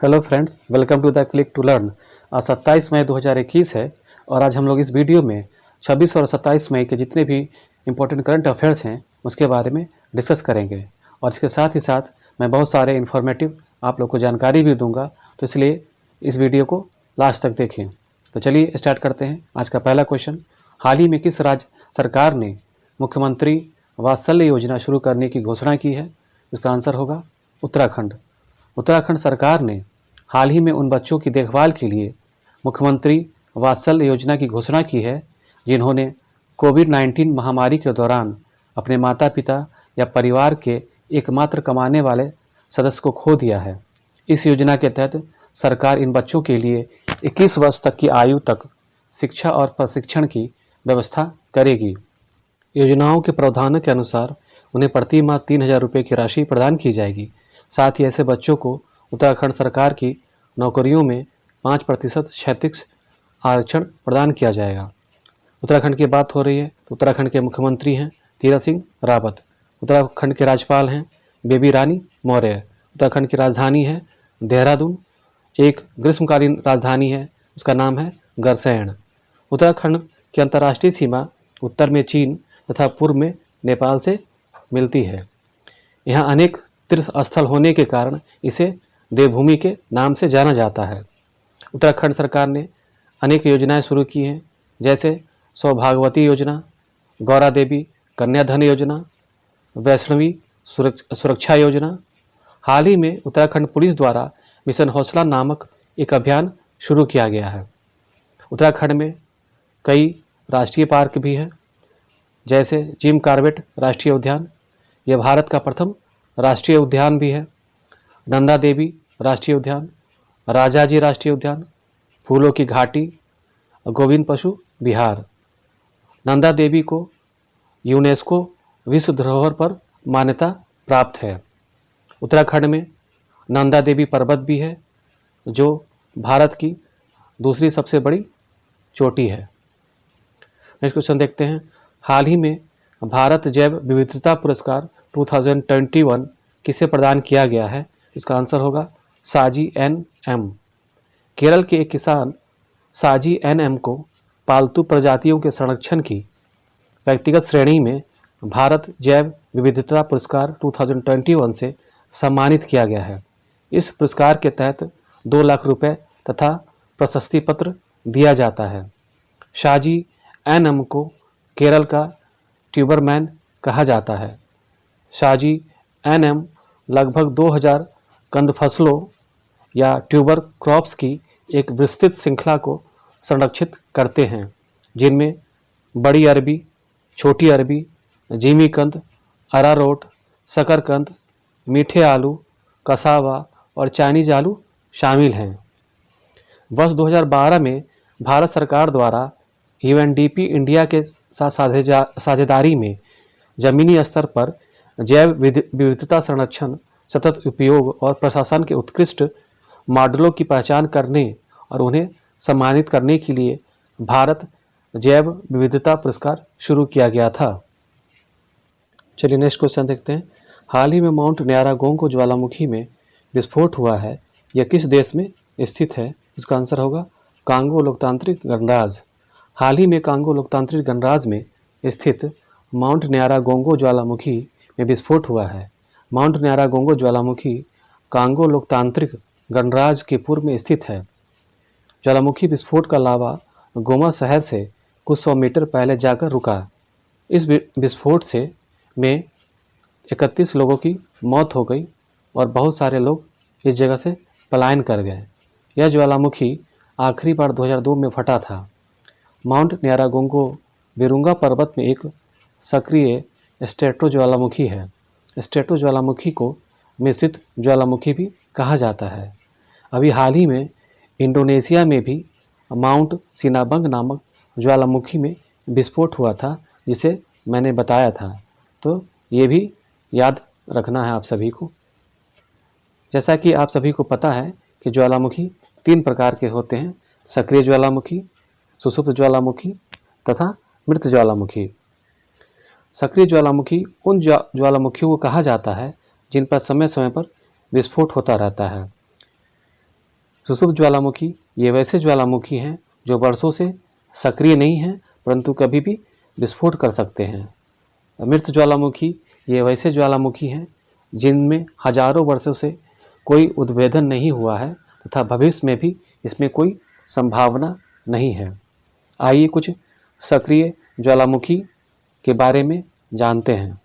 Hello friends, welcome to the click to learn. आज 27 मई 2021 है और आज हम लोग इस वीडियो में 26 और 27 मई के जितने भी इम्पोर्टेंट करंट अफेयर्स हैं उसके बारे में डिस्कस करेंगे। और इसके साथ ही साथ मैं बहुत सारे इन्फॉर्मेटिव आप लोग को जानकारी भी दूंगा, तो इसलिए इस वीडियो को लास्ट तक देखें। तो चलिए स्टार्ट करते हैं। आज का पहला क्वेश्चन, हाल ही में किस राज्य सरकार ने मुख्यमंत्री वात्सल्य योजना शुरू करने की घोषणा की है? इसका आंसर होगा उत्तराखंड। उत्तराखंड सरकार ने हाल ही में उन बच्चों की देखभाल के लिए मुख्यमंत्री वात्सल्य योजना की घोषणा की है जिन्होंने कोविड-19 महामारी के दौरान अपने माता पिता या परिवार के एकमात्र कमाने वाले सदस्य को खो दिया है। इस योजना के तहत सरकार इन बच्चों के लिए 21 वर्ष तक की आयु तक शिक्षा और प्रशिक्षण की व्यवस्था करेगी। योजनाओं के प्रावधानों के अनुसार उन्हें प्रति माह 3,000 रुपये की राशि प्रदान की जाएगी। साथ ही ऐसे बच्चों को उत्तराखंड सरकार की नौकरियों में 5% क्षैतिज आरक्षण प्रदान किया जाएगा। उत्तराखंड की बात हो रही है तो उत्तराखंड के मुख्यमंत्री हैं तीरथ सिंह रावत। उत्तराखंड के राज्यपाल हैं बेबी रानी मौर्य। उत्तराखंड की राजधानी है देहरादून। एक ग्रीष्मकालीन राजधानी है, उसका नाम है गरसैंण। उत्तराखंड की अंतर्राष्ट्रीय सीमा उत्तर में चीन तथा पूर्व में नेपाल से मिलती है। यहाँ अनेक तीर्थ स्थल होने के कारण इसे देवभूमि के नाम से जाना जाता है। उत्तराखंड सरकार ने अनेक योजनाएं शुरू की हैं, जैसे सौभाग्यवती योजना, गौरा देवी कन्याधन योजना, वैष्णवी सुरक्षा योजना। हाल ही में उत्तराखंड पुलिस द्वारा मिशन हौसला नामक एक अभियान शुरू किया गया है। उत्तराखंड में कई राष्ट्रीय पार्क भी हैं, जैसे जिम कॉर्बेट राष्ट्रीय उद्यान, यह भारत का प्रथम राष्ट्रीय उद्यान भी है। नंदा देवी राष्ट्रीय उद्यान, राजाजी राष्ट्रीय उद्यान, फूलों की घाटी, गोविंद पशु विहार। नंदा देवी को यूनेस्को विश्व धरोहर पर मान्यता प्राप्त है। उत्तराखंड में नंदा देवी पर्वत भी है, जो भारत की दूसरी सबसे बड़ी चोटी है। नेक्स्ट क्वेश्चन देखते हैं, हाल ही में भारत जैव विविधता पुरस्कार 2021 किसे प्रदान किया गया है? इसका आंसर होगा साजी एन.एम। केरल के एक किसान साजी एन.एम को पालतू प्रजातियों के संरक्षण की व्यक्तिगत श्रेणी में भारत जैव विविधता पुरस्कार 2021 से सम्मानित किया गया है। इस पुरस्कार के तहत 2 लाख रुपए तथा प्रशस्ति पत्र दिया जाता है। साजी एन.एम को केरल का ट्यूबरमैन कहा जाता है। साजी एन.एम लगभग 2000 कंद फसलों या ट्यूबर क्रॉप्स की एक विस्तृत श्रृंखला को संरक्षित करते हैं, जिनमें बड़ी अरबी, छोटी अरबी, जिमीकंद, अरारोट, शकरकंद, मीठे आलू, कसावा और चाइनीज आलू शामिल हैं। वर्ष 2012 में भारत सरकार द्वारा यूएनडीपी इंडिया के साथ साझेदारी में जमीनी स्तर पर जैव विविधता संरक्षण, सतत उपयोग और प्रशासन के उत्कृष्ट मॉडलों की पहचान करने और उन्हें सम्मानित करने के लिए भारत जैव विविधता पुरस्कार शुरू किया गया था। चलिए नेक्स्ट क्वेश्चन देखते हैं, हाल ही में माउंट न्यारागोंगो ज्वालामुखी में विस्फोट हुआ है, यह किस देश में स्थित है? इसका आंसर होगा कांगो लोकतांत्रिक गणराज्य। हाल ही में कांगो लोकतांत्रिक गणराज्य में स्थित माउंट न्यारागोंगो ज्वालामुखी में विस्फोट हुआ है। माउंट न्यारागोंगो ज्वालामुखी कांगो लोकतांत्रिक गणराज्य के पूर्व में स्थित है। ज्वालामुखी विस्फोट का लावा गोमा शहर से कुछ 100 मीटर पहले जाकर रुका। इस विस्फोट से में 31 लोगों की मौत हो गई और बहुत सारे लोग इस जगह से पलायन कर गए। यह ज्वालामुखी आखिरी बार 2002 में फटा था। माउंट न्यारागोंगो विरुंगा पर्वत में एक सक्रिय स्ट्रेटो ज्वालामुखी है। स्ट्रेटो ज्वालामुखी को मिश्रित ज्वालामुखी भी कहा जाता है। अभी हाल ही में इंडोनेशिया में भी माउंट सिनाबंग नामक ज्वालामुखी में विस्फोट हुआ था, जिसे मैंने बताया था, तो ये भी याद रखना है आप सभी को। जैसा कि आप सभी को पता है कि ज्वालामुखी 3 प्रकार के होते हैं, सक्रिय ज्वालामुखी, सुषुप्त ज्वालामुखी तथा मृत ज्वालामुखी। सक्रिय ज्वालामुखी उन ज्वालामुखियों को कहा जाता है जिन पर समय समय पर विस्फोट होता रहता है। सुषुप्त ज्वालामुखी ये वैसे ज्वालामुखी हैं जो वर्षों से सक्रिय नहीं हैं परंतु कभी भी विस्फोट कर सकते हैं। मृत ज्वालामुखी ये वैसे ज्वालामुखी हैं जिनमें हजारों वर्षों से कोई उद्भेदन नहीं हुआ है तथा भविष्य में भी इसमें कोई संभावना नहीं है। आइए कुछ सक्रिय ज्वालामुखी के बारे में जानते हैं।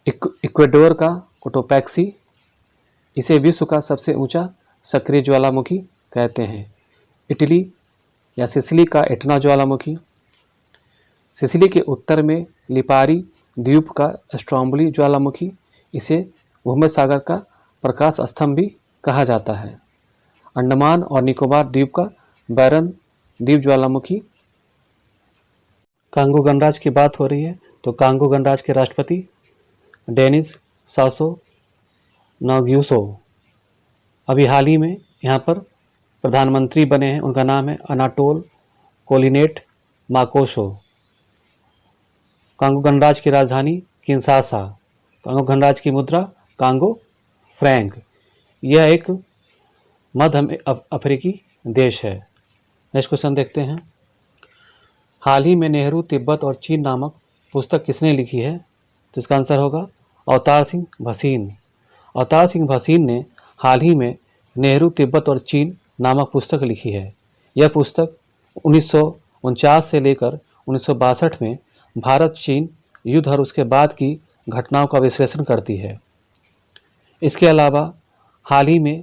इक्वेडोर का कोटोपैक्सी, इसे विश्व का सबसे ऊंचा सक्रिय ज्वालामुखी कहते हैं। इटली या सिसिली का एटना ज्वालामुखी, सिसिली के उत्तर में लिपारी द्वीप का स्ट्रोम्बोली ज्वालामुखी, इसे भूमध्य सागर का प्रकाश स्तंभ भी कहा जाता है। अंडमान और निकोबार द्वीप का बैरन द्वीप ज्वालामुखी। कांगो गणराज्य की बात हो रही है तो कांगो गणराज्य के राष्ट्रपति डेनिस सासो नग्यूसो अभी हाल ही में यहाँ पर प्रधानमंत्री बने हैं। उनका नाम है अनाटोल कोलिनेट माकोशो। कांगो गणराज्य की राजधानी किंशासा। कांगो गणराज्य की मुद्रा कांगो फ्रैंक। यह एक मध्य अफ्रीकी देश है। नेक्स्ट क्वेश्चन देखते हैं। हाल ही में नेहरू तिब्बत और चीन नामक पुस्तक किसने लिखी है? तो इसका आंसर होगा अवतार सिंह भसीन। अवतार सिंह भसीन ने हाल ही में नेहरू तिब्बत और चीन नामक पुस्तक लिखी है। यह पुस्तक 1949 से लेकर 1962 में भारत चीन युद्ध और उसके बाद की घटनाओं का विश्लेषण करती है। इसके अलावा हाल ही में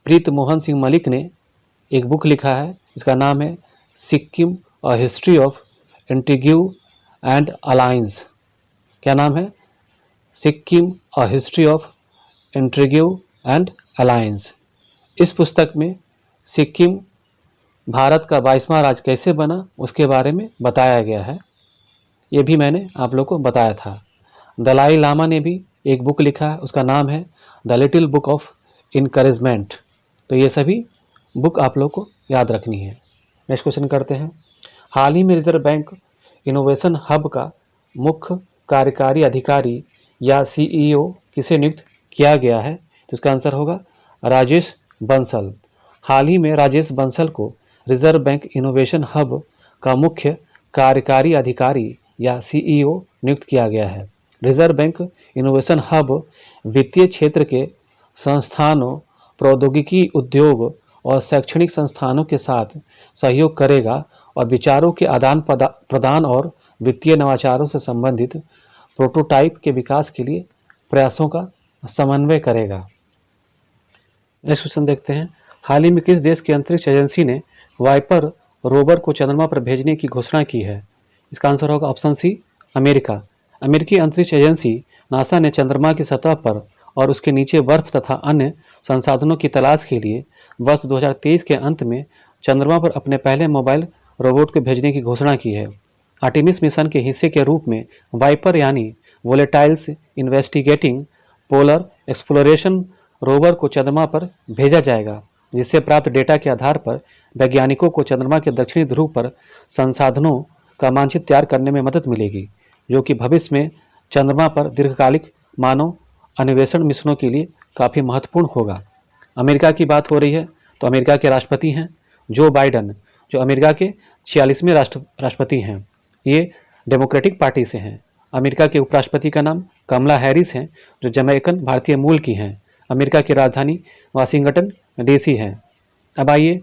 प्रीत मोहन सिंह मलिक ने एक बुक लिखा है, इसका नाम है Sikkim a history of intrigue and alliance. क्या नाम है? Sikkim a history of intrigue and alliance. इस पुस्तक में सिक्किम भारत का 22वां राज्य कैसे बना उसके बारे में बताया गया है। ये भी मैंने आप लोग को बताया था। दलाई लामा ने भी एक बुक लिखा है, उसका नाम है the little book of encouragement. तो ये सभी बुक आप लोग को याद रखनी है। नेक्स्ट क्वेश्चन करते हैं। हाल ही में रिजर्व बैंक इनोवेशन हब का मुख्य कार्यकारी अधिकारी या सीईओ किसे नियुक्त किया गया है? तो इसका आंसर होगा राजेश बंसल। हाल ही में राजेश बंसल को रिजर्व बैंक इनोवेशन हब का मुख्य कार्यकारी अधिकारी या सीईओ नियुक्त किया गया है। रिजर्व बैंक इनोवेशन हब वित्तीय क्षेत्र के संस्थानों, प्रौद्योगिकी उद्योग और शैक्षणिक संस्थानों के साथ सहयोग करेगा और विचारों के आदान प्रदान और वित्तीय नवाचारों से संबंधित प्रोटोटाइप के विकास के लिए प्रयासों का समन्वय करेगा। नेक्स्ट क्वेश्चन देखते हैं। हाल ही में किस देश की अंतरिक्ष एजेंसी ने वाइपर रोवर को चंद्रमा पर भेजने की घोषणा की है? इसका आंसर होगा ऑप्शन सी, अमेरिका। अमेरिकी अंतरिक्ष एजेंसी नासा ने चंद्रमा की सतह पर और उसके नीचे बर्फ तथा अन्य संसाधनों की तलाश के लिए वर्ष 2023 के अंत में चंद्रमा पर अपने पहले मोबाइल रोबोट को भेजने की घोषणा की है। आर्टेमिस मिशन के हिस्से के रूप में वाइपर यानी volatiles investigating polar exploration rover को चंद्रमा पर भेजा जाएगा, जिससे प्राप्त डेटा के आधार पर वैज्ञानिकों को चंद्रमा के दक्षिणी ध्रुव पर संसाधनों का मानचित्र तैयार करने में मदद मिलेगी, जो कि भविष्य में चंद्रमा पर दीर्घकालिक मानव अन्वेषण मिशनों के लिए काफ़ी महत्वपूर्ण होगा। अमेरिका की बात हो रही है तो अमेरिका के राष्ट्रपति हैं जो बाइडन, जो अमेरिका के 46वें राष्ट्रपति हैं। ये डेमोक्रेटिक पार्टी से हैं। अमेरिका के उपराष्ट्रपति का नाम कमला हैरिस हैं, जो जमैकन भारतीय मूल की हैं। अमेरिका की राजधानी वाशिंगटन डीसी है। अब आइए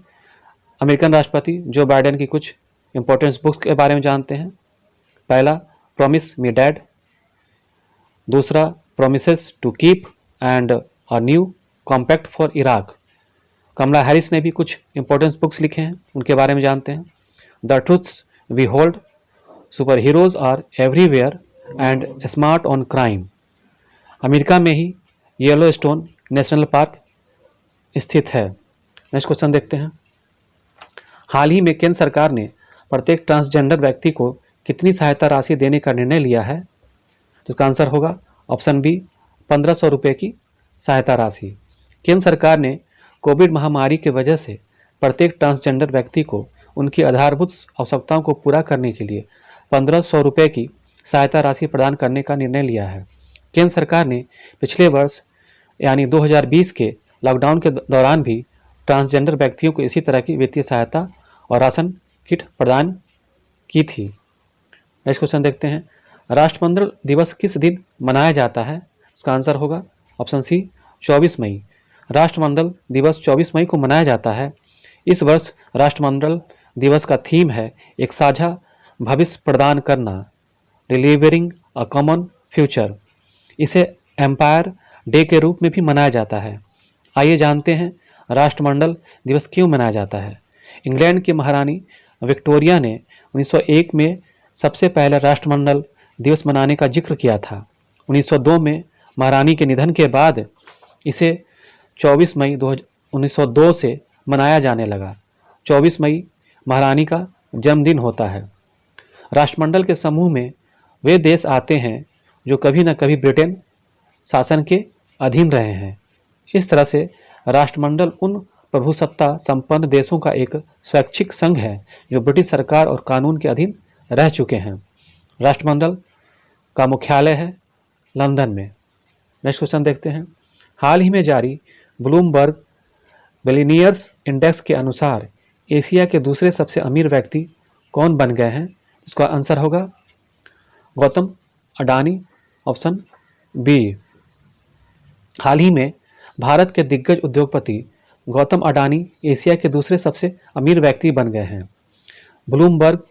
अमेरिकन राष्ट्रपति जो बाइडन की कुछ इंपॉर्टेंट बुक्स के बारे में जानते हैं। पहला, प्रॉमिस मी डैड। दूसरा, promises to keep and a new compact for Iraq. Kamala Harris ने भी कुछ इंपॉर्टेंट बुक्स लिखे हैं, उनके बारे में जानते हैं। The truths we hold, super heroes are everywhere and smart on crime. America में ही येलोस्टोन नेशनल पार्क स्थित है। नेक्स्ट क्वेश्चन देखते हैं। हाल ही में केंद्र सरकार ने प्रत्येक ट्रांसजेंडर व्यक्ति को कितनी सहायता राशि देने का निर्णय लिया है? तो इसका आंसर होगा ऑप्शन बी, 1500 रुपये की सहायता राशि। केंद्र सरकार ने कोविड महामारी की वजह से प्रत्येक ट्रांसजेंडर व्यक्ति को उनकी आधारभूत आवश्यकताओं को पूरा करने के लिए 1500 रुपये की सहायता राशि प्रदान करने का निर्णय लिया है। केंद्र सरकार ने पिछले वर्ष यानी 2020 के लॉकडाउन के दौरान भी ट्रांसजेंडर व्यक्तियों को इसी तरह की वित्तीय सहायता और राशन किट प्रदान की थी। नेक्स्ट क्वेश्चन देखते हैं, राष्ट्रमंडल दिवस किस दिन मनाया जाता है? इसका आंसर होगा ऑप्शन सी 24 मई। राष्ट्रमंडल दिवस 24 मई को मनाया जाता है। इस वर्ष राष्ट्रमंडल दिवस का थीम है एक साझा भविष्य प्रदान करना, डिलीवरिंग अ कॉमन फ्यूचर। इसे एम्पायर डे के रूप में भी मनाया जाता है। आइए जानते हैं राष्ट्रमंडल दिवस क्यों मनाया जाता है। इंग्लैंड की महारानी विक्टोरिया ने 1901 में सबसे पहले राष्ट्रमंडल दिवस मनाने का जिक्र किया था। 1902 में महारानी के निधन के बाद इसे 24 मई 1902 से मनाया जाने लगा। 24 मई महारानी का जन्मदिन होता है। राष्ट्रमंडल के समूह में वे देश आते हैं जो कभी न कभी ब्रिटेन शासन के अधीन रहे हैं। इस तरह से राष्ट्रमंडल उन प्रभुसत्ता संपन्न देशों का एक स्वैच्छिक संघ है जो ब्रिटिश सरकार और कानून के अधीन रह चुके हैं। राष्ट्रमंडल का मुख्यालय है लंदन में। नेक्स्ट क्वेश्चन देखते हैं, हाल ही में जारी ब्लूमबर्ग बिलियनियर्स इंडेक्स के अनुसार एशिया के दूसरे सबसे अमीर व्यक्ति कौन बन गए हैं? इसका आंसर होगा गौतम अडानी, ऑप्शन बी। हाल ही में भारत के दिग्गज उद्योगपति गौतम अडानी एशिया के दूसरे सबसे अमीर व्यक्ति बन गए हैं। ब्लूमबर्ग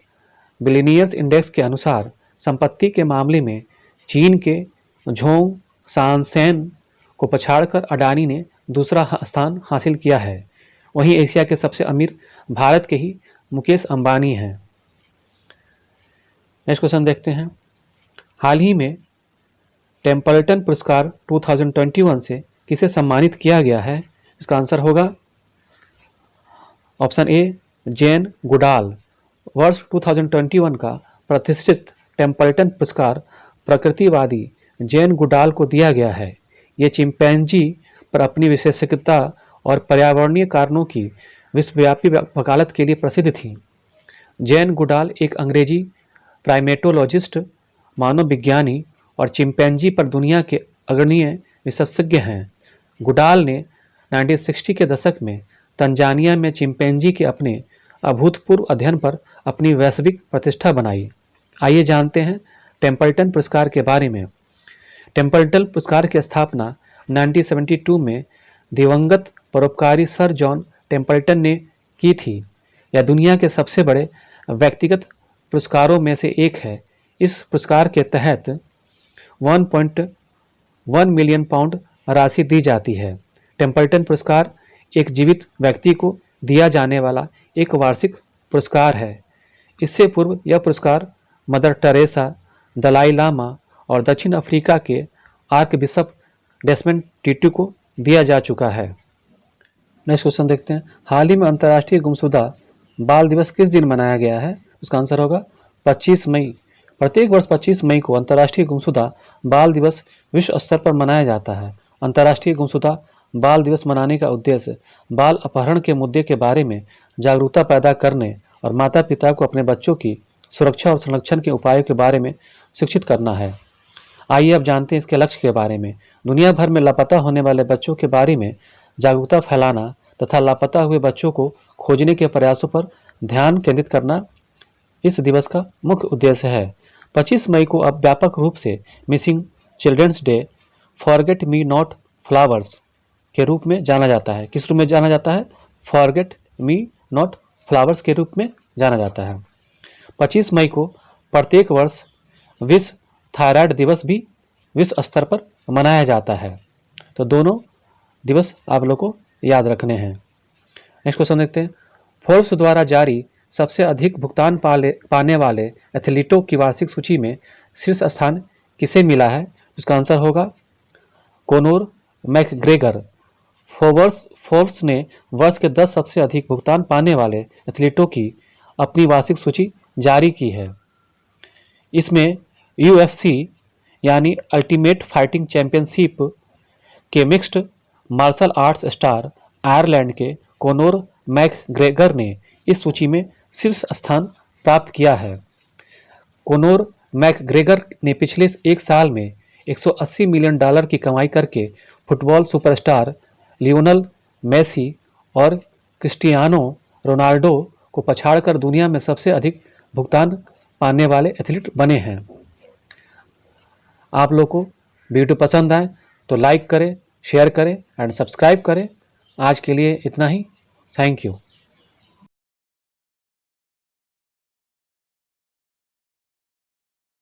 बिलियनियर्स इंडेक्स के अनुसार संपत्ति के मामले में चीन के झोंग सांसेन को पछाड़कर अडानी ने दूसरा स्थान हासिल किया है। वहीं एशिया के सबसे अमीर भारत के ही मुकेश अंबानी हैं। नेक्स्ट क्वेश्चन देखते हैं, हाल ही में टेम्पल्टन पुरस्कार 2021 से किसे सम्मानित किया गया है? इसका आंसर होगा ऑप्शन ए जैन गुडाल। वर्ष 2021 का प्रतिष्ठित टेम्पल्टन पुरस्कार प्रकृतिवादी जैन गुडाल को दिया गया है। ये चिंपैंजी पर अपनी विशेषज्ञता और पर्यावरणीय कारणों की विश्वव्यापी वकालत के लिए प्रसिद्ध थी। जैन गुडाल एक अंग्रेजी प्राइमेटोलॉजिस्ट, मानव विज्ञानी और चिंपैंजी पर दुनिया के अग्रणीय विशेषज्ञ हैं। गुडाल ने 1960 के दशक में तंजानिया में चिंपैंजी के अपने अभूतपूर्व अध्ययन पर अपनी वैश्विक प्रतिष्ठा बनाई। आइए जानते हैं टेम्पल्टन पुरस्कार के बारे में। टेम्पल्टन पुरस्कार की स्थापना 1972 में दिवंगत परोपकारी सर जॉन टेम्पल्टन ने की थी। यह दुनिया के सबसे बड़े व्यक्तिगत पुरस्कारों में से एक है। इस पुरस्कार के तहत 1.1 मिलियन पाउंड राशि दी जाती है। टेम्पल्टन पुरस्कार एक जीवित व्यक्ति को दिया जाने वाला एक वार्षिक पुरस्कार है। इससे पूर्व यह पुरस्कार मदर टेरेसा, दलाई लामा और दक्षिण अफ्रीका के आर्कबिशप डेसमंड टिटू को दिया जा चुका है। नेक्स्ट क्वेश्चन देखते हैं, हाल ही में अंतर्राष्ट्रीय गुमशुदा बाल दिवस किस दिन मनाया गया है? उसका आंसर होगा 25 मई। प्रत्येक वर्ष 25 मई को अंतर्राष्ट्रीय गुमशुदा बाल दिवस विश्व स्तर पर मनाया जाता है। अंतर्राष्ट्रीय गुमशुदा बाल दिवस मनाने का उद्देश्य बाल अपहरण के मुद्दे के बारे में जागरूकता पैदा करने और माता पिता को अपने बच्चों की सुरक्षा और संरक्षण के उपायों के बारे में शिक्षित करना है। आइए अब जानते हैं इसके लक्ष्य के बारे में। दुनिया भर में लापता होने वाले बच्चों के बारे में जागरूकता फैलाना तथा लापता हुए बच्चों को खोजने के प्रयासों पर ध्यान केंद्रित करना इस दिवस का मुख्य उद्देश्य है। 25 मई को अब व्यापक रूप से missing children's day, forget me not flowers के रूप में जाना जाता है। किस रूप में जाना जाता है? फॉरगेट मी नॉट फ्लावर्स के रूप में जाना जाता है। 25 मई को प्रत्येक वर्ष विश्व थायराइड दिवस भी विश्व स्तर पर मनाया जाता है। तो दोनों दिवस आप लोग को याद रखने हैं। नेक्स्ट क्वेश्चन देखते हैं, फोर्ब्स द्वारा जारी सबसे अधिक भुगतान पाने वाले एथलीटों की वार्षिक सूची में शीर्ष स्थान किसे मिला है? उसका आंसर होगा कोनोर मैकग्रेगर। फोर्ब्स ने वर्ष के 10 सबसे अधिक भुगतान पाने वाले एथलीटों की अपनी वार्षिक सूची जारी की है। इसमें UFC यानी अल्टीमेट फाइटिंग चैंपियनशिप के mixed martial arts star Ireland के कोनोर मैकग्रेगर ने इस सूची में शीर्ष स्थान प्राप्त किया है। कोनोर मैकग्रेगर ने पिछले एक साल में $180 मिलियन की कमाई करके फुटबॉल सुपरस्टार लियोनेल मेसी और क्रिस्टियानो रोनाल्डो को पछाड़कर दुनिया में सबसे अधिक भुगतान पाने वाले एथलीट बने हैं। आप लोग को वीडियो पसंद आए तो लाइक करें, शेयर करें एंड सब्सक्राइब करें। आज के लिए इतना ही। Thank you.